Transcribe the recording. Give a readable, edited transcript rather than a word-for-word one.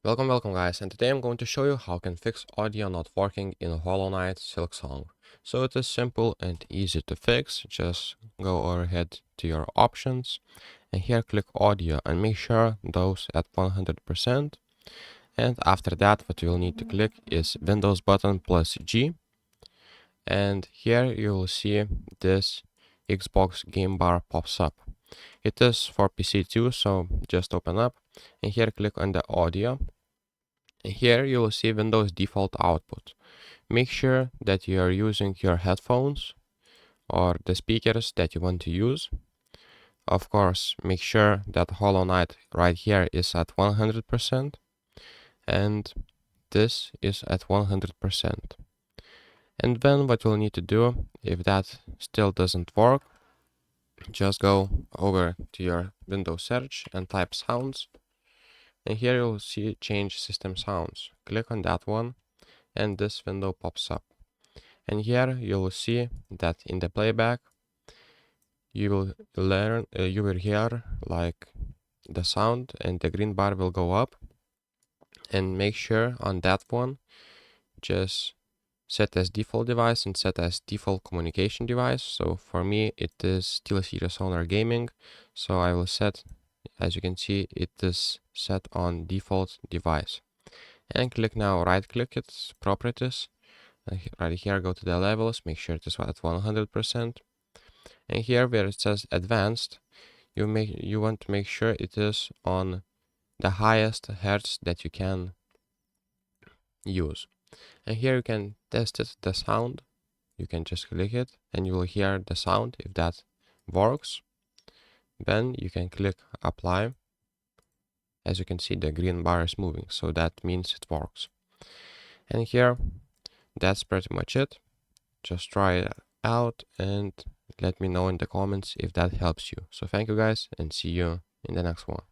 Welcome guys, and today I'm going to show you how you can fix audio not working in Hollow Knight Silksong. So it is simple and easy to fix. Just go overhead to your options and here click audio and make sure those at 100%. And after that what you'll need to click is Windows button plus G, and here you will see this Xbox game bar pops up. It is for PC too, so just open up and here click on the audio. Here you will see Windows default output. Make sure that you are using your headphones or the speakers that you want to use. Of course, make sure that Hollow Knight right here is at 100% and this is at 100%. And then what you'll need to do, if that still doesn't work, just go over to your Windows search and type sounds. And here you'll see change system sounds. Click on that one and this window pops up. And here you will see that in the playback you will hear like the sound and the green bar will go up. And make sure on that one just set as default device and set as default communication device. So for me it is SteelSeries Owner Gaming, so I will set, as you can see, it is set on default device. And click now, right click its properties. Right here, go to the levels, make sure it is at 100%. And here where it says advanced, you want to make sure it is on the highest hertz that you can use. And here you can test it, the sound. You can just click it and you will hear the sound. If that works, then you can click apply. As you can see, the green bar is moving, so that means it works. And here, that's pretty much it. Just try it out and let me know in the comments if that helps you. So thank you guys and see you in the next one.